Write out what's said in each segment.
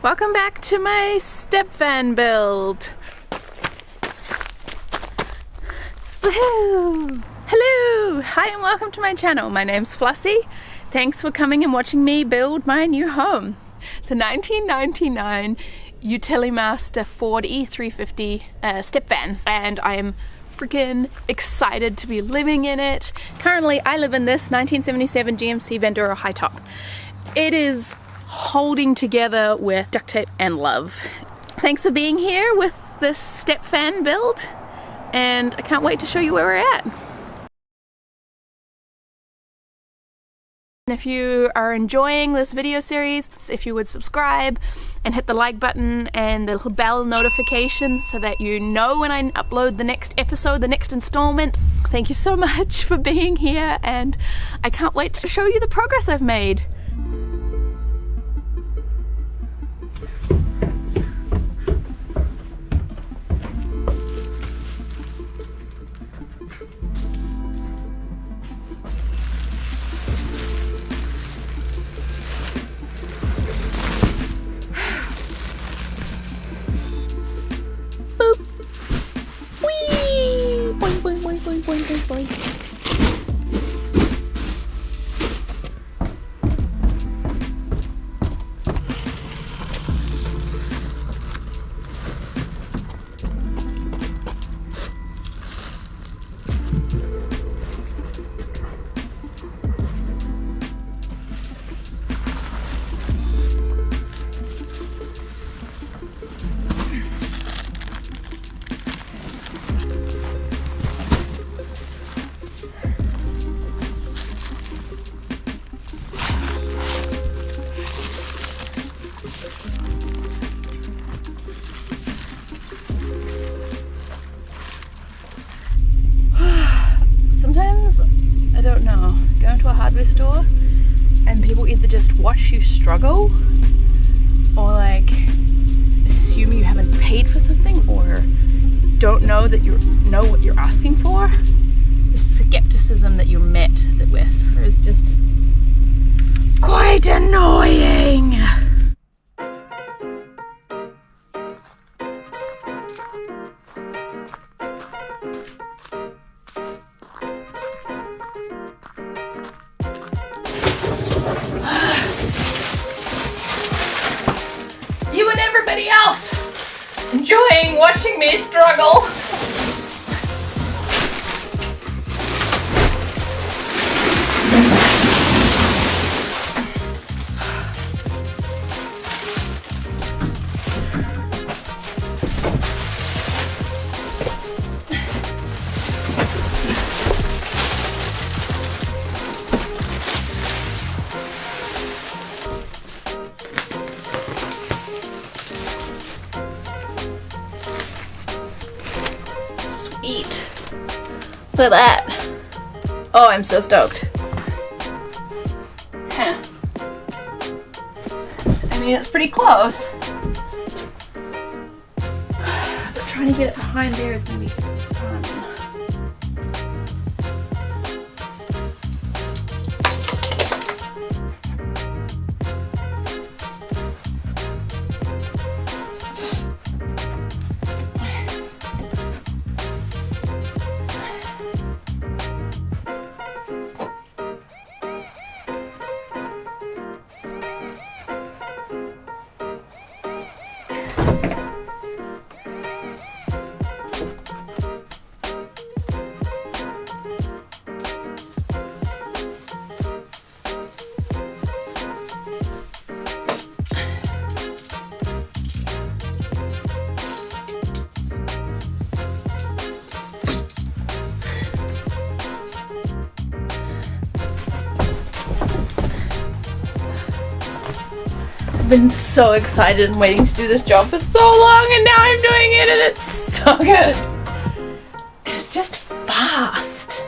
Welcome back to my step van build. Woohoo! Hello! Hi and welcome to my channel. My name's Flossy. Thanks for coming and watching me build my new home. It's a 1999 Utilimaster Ford E350 step van, and I am freaking excited to be living in it. Currently I live in this 1977 GMC Vandura high top. It is holding together with duct tape and love. Thanks for being here with this step van build, and I can't wait to show you where we're at. If you are enjoying this video series, if you would subscribe and hit the like button and the little bell notification so that you know when I upload the next episode, the next installment. Thank you so much for being here, and I can't wait to show you the progress I've made. Boing, boing, boing, boing. I don't know, go into a hardware store and people either just watch you struggle or like assume you haven't paid for something or don't know that you know what you're asking for. The skepticism that you're met with is just quite annoying. You and everybody else enjoying watching me struggle. Sweet. Look at that. Oh, I'm so stoked. Huh. I mean, it's pretty close. But trying to get it behind there is gonna be fun. I've been so excited and waiting to do this job for so long, and now I'm doing it and it's so good. It's just fast.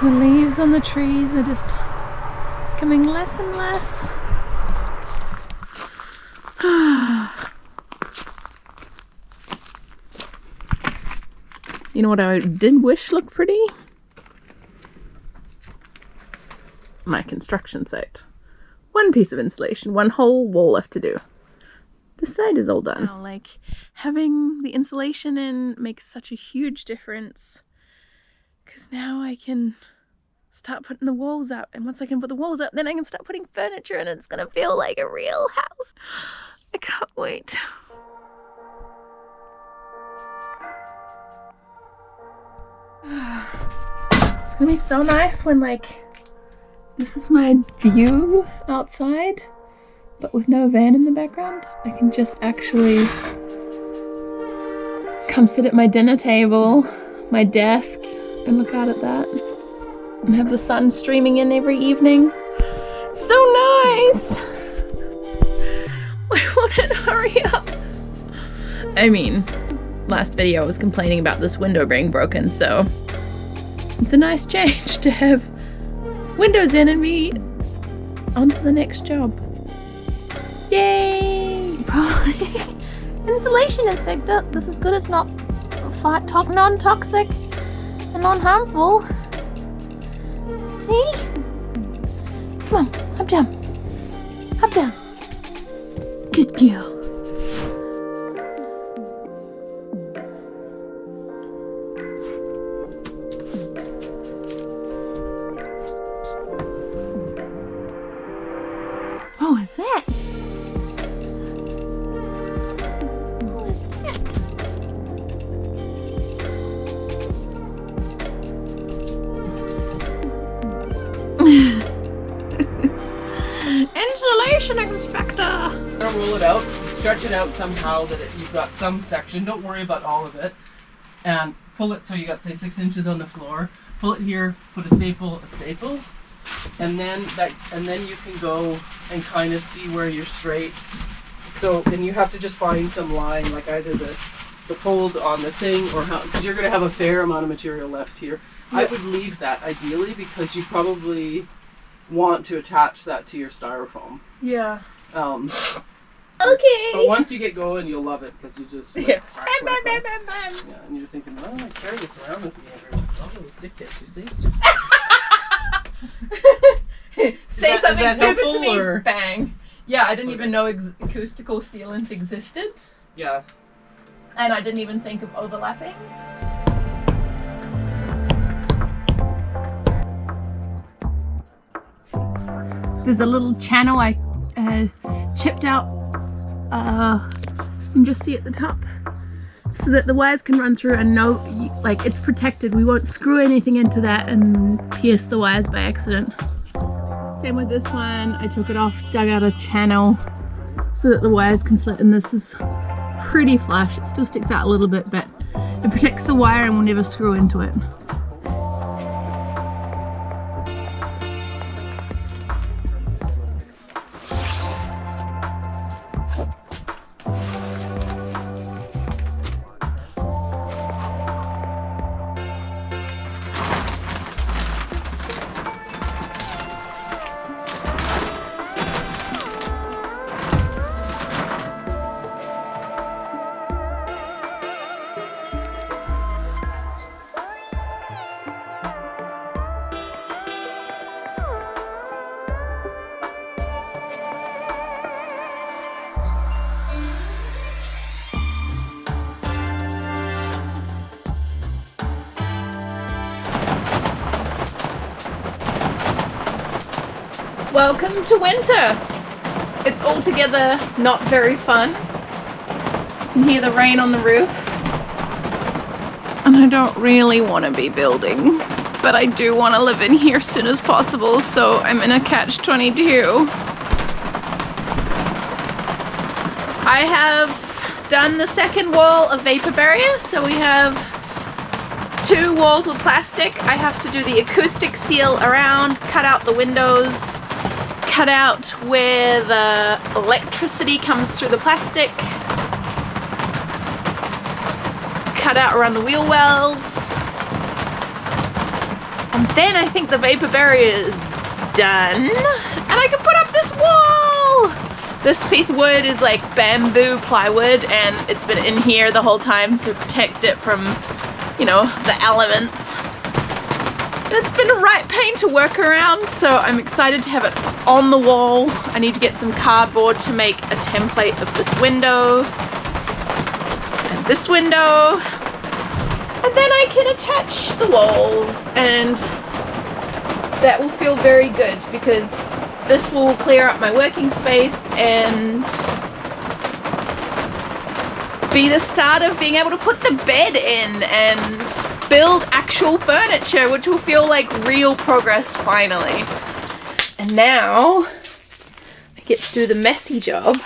The leaves on the trees are just becoming less and less. You know what I did wish looked pretty? My construction site. One piece of insulation, one whole wall left to do. This side is all done. Wow, like having the insulation in makes such a huge difference, because now I can start putting the walls up, and once I can put the walls up, then I can start putting furniture in, and it's gonna feel like a real house. I can't wait. It's gonna be so nice when, like, this is my view outside, but with no van in the background. I can just actually come sit at my dinner table, my desk, and look out at that, and have the sun streaming in every evening. It's so nice! Why won't it hurry up? I mean, last video I was complaining about this window being broken, so it's a nice change to have windows in and be on to the next job. Yay! Insulation inspector, this is good. It's not non-toxic and non-harmful. See? Come on, hop down. Hop down. Good girl. What was that? What is that? Insulation inspector! Roll it out, stretch it out somehow that you've got some section. Don't worry about all of it. And pull it so you got, say, 6 inches on the floor. Pull it here, put a staple, and then you can go and kind of see where you're straight. So then you have to just find some line, like either the fold on the thing, or how, because you're going to have a fair amount of material left here. Yeah. I would leave that ideally, because you probably want to attach that to your styrofoam. Yeah. Okay. But once you get going, you'll love it, because you just like, Yeah. yeah, and you're thinking, why don't I carry this around with me everywhere? All those dictates you say stupid. Say something that stupid to helpful, me. or? Bang. Yeah, I didn't even know acoustical sealant existed, Yeah. and I didn't even think of overlapping. There's a little channel I chipped out, you can just see at the top, so that the wires can run through and no, like, it's protected. We won't screw anything into that and pierce the wires by accident. Same with this one. I took it off, dug out a channel so that the wires can slit, and this is pretty flush. It still sticks out a little bit, but it protects the wire and will never screw into it. Welcome to winter. It's altogether not very fun. You can hear the rain on the roof. And I don't really want to be building, but I do want to live in here as soon as possible, so I'm in a catch-22. I have done the second wall of vapor barrier, so we have 2 walls with plastic. I have to do the acoustic seal around, cut out the windows, cut out where the electricity comes through the plastic, cut out around the wheel wells, and then I think the vapor barrier is done and I can put up this wall! This piece of wood is like bamboo plywood, and it's been in here the whole time to protect it from, you know, the elements. And it's been a right pain to work around, so I'm excited to have it on the wall. I need to get some cardboard to make a template of this window and this window, and then I can attach the walls, and that will feel very good because this will clear up my working space and be the start of being able to put the bed in and build actual furniture, which will feel like real progress finally. And now I get to do the messy job.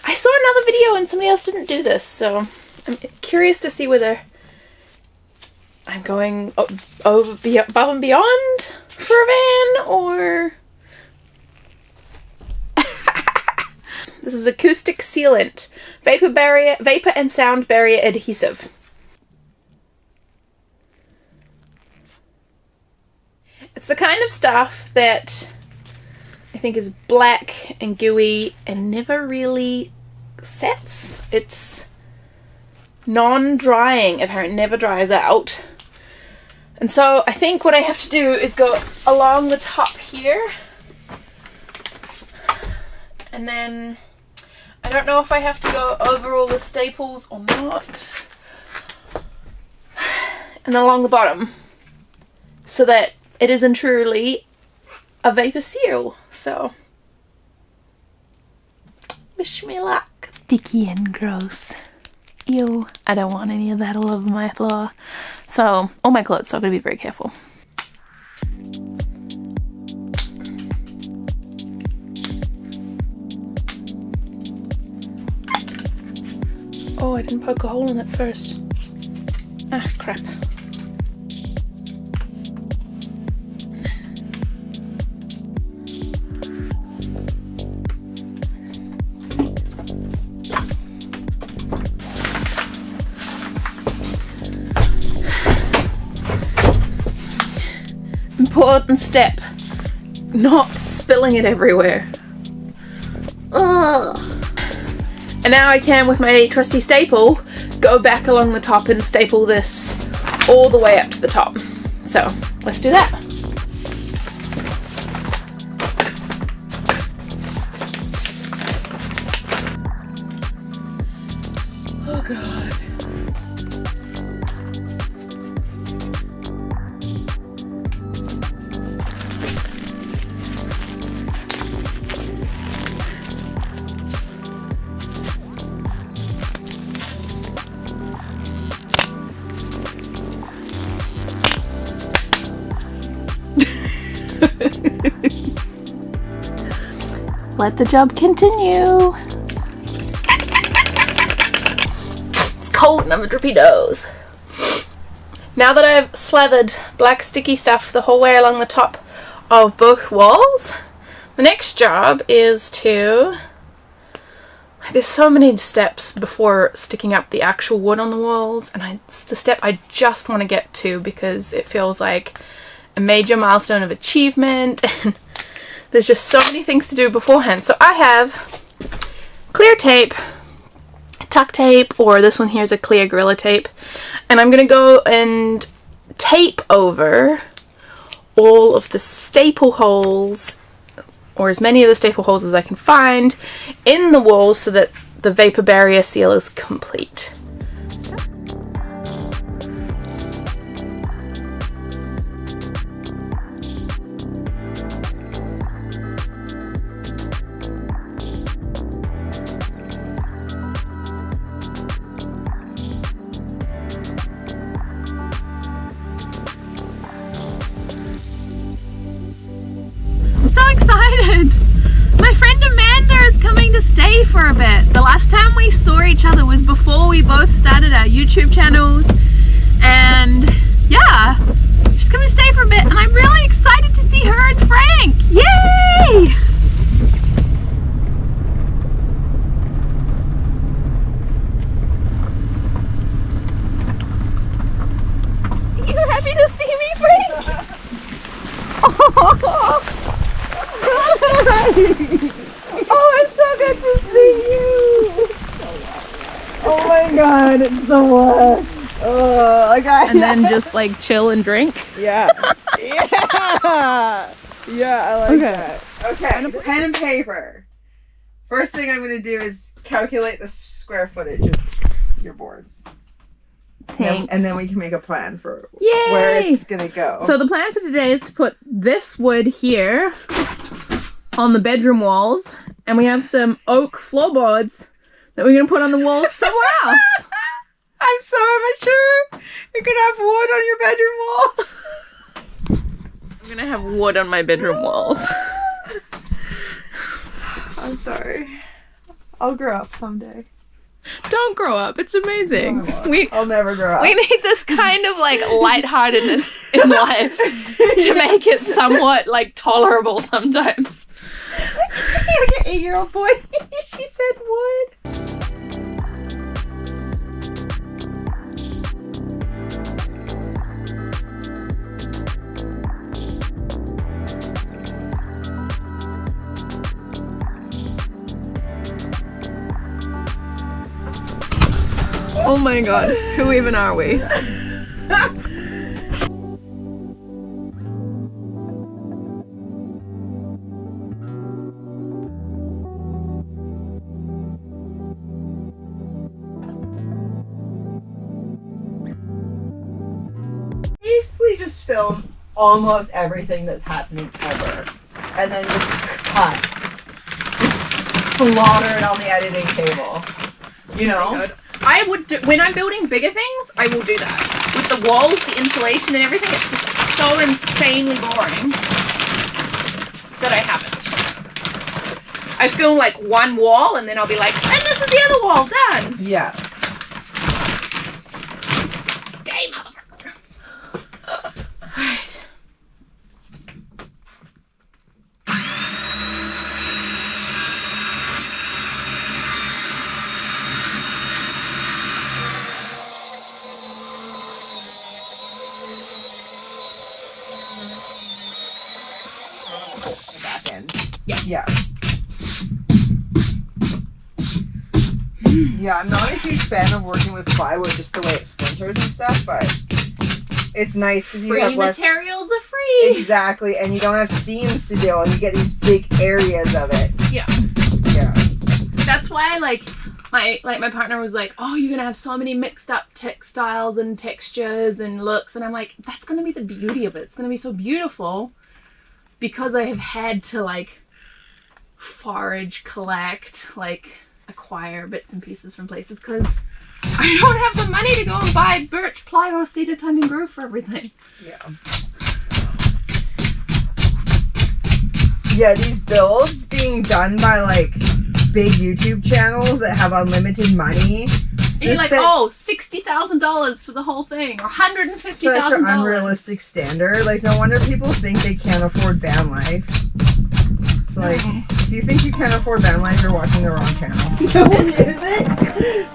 I saw another video and somebody else didn't do this, so I'm curious to see whether I'm going above and beyond for a van, or this is acoustic sealant, vapor and sound barrier adhesive. It's the kind of stuff that I think is black and gooey and never really sets. It's non-drying, apparently never dries out. And so I think what I have to do is go along the top here, and then I don't know if I have to go over all the staples or not, and then along the bottom, so that it isn't truly a vapor seal. So wish me luck. Sticky and gross. Ew, I don't want any of that all over my floor. So, all my clothes, so I've got to be very careful. Oh, I didn't poke a hole in it first. Ah, crap. Important step, not spilling it everywhere. Ugh. And now I can, with my trusty staple, go back along the top and staple this all the way up to the top. So let's do that. Oh God. Let the job continue. It's cold and I'm a drippy nose. Now that I've slathered black sticky stuff the whole way along the top of both walls, the next job is to... There's so many steps before sticking up the actual wood on the walls, and it's the step I just want to get to because it feels like a major milestone of achievement, and there's just so many things to do beforehand. So I have clear tape, tuck tape, or this one here is a clear Gorilla tape, and I'm going to go and tape over all of the staple holes, or as many of the staple holes as I can find in the walls, so that the vapor barrier seal is complete. So excited! My friend Amanda is coming to stay for a bit. The last time we saw each other was before we both started our YouTube channels, and yeah, she's coming to stay for a bit, and I'm really excited to see her and Frank! Yay! Are you happy to see me, Frank? Oh, it's so good god, it's the worst. Oh, okay. And then just like chill and drink. Yeah. Yeah. Yeah, I like that. Okay, pen and paper. First thing I'm going to do is calculate the square footage of your boards. Thanks. And then we can make a plan for Yay! where it's going to go. So the plan for today is to put this wood here on the bedroom walls, and we have some oak floorboards that we're going to put on the walls somewhere else. I'm so immature. You're going to have wood on your bedroom walls. I'm going to have wood on my bedroom walls. I'm sorry. I'll grow up someday. Don't grow up. It's amazing. I'll never grow up. We need this kind of like lightheartedness in life to make it somewhat like tolerable sometimes. Like an 8-year-old boy. She said wood. Oh my god, who even are we? Basically just film almost everything that's happening ever. And then just cut. Just slaughter it on the editing table. You know? I would do, when I'm building bigger things, I will do that. With the walls, the insulation and everything, it's just so insanely boring that I haven't. I film like one wall and then I'll be like, and this is the other wall, done. Yeah. Stay, motherfucker. Alright. Back end. Yeah. Yeah. Yeah, I'm not a huge fan of working with plywood just the way it splinters and stuff, but it's nice because you have Free less... materials are free. Exactly, and you don't have seams to do, and you get these big areas of it. Yeah. Yeah. That's why my partner was like, oh, you're gonna have so many mixed up textiles and textures and looks, and I'm like, that's gonna be the beauty of it. It's gonna be so beautiful because I have had to like forage, collect, like acquire bits and pieces from places because I don't have the money to go and buy birch ply or cedar tongue and groove for everything. Yeah. Yeah, these builds being done by like big YouTube channels that have unlimited money. And you're like, oh, $60,000 for the whole thing, or $150,000. Such an unrealistic standard. Like, no wonder people think they can't afford van life. It's like, if you think you can't afford van life, you're watching the wrong channel. No music?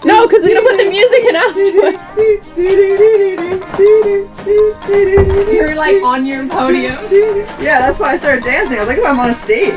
No, because we're gonna put the music in afterwards. You're like on your podium. Yeah, that's why I started dancing. I was like, oh, I'm on a stage.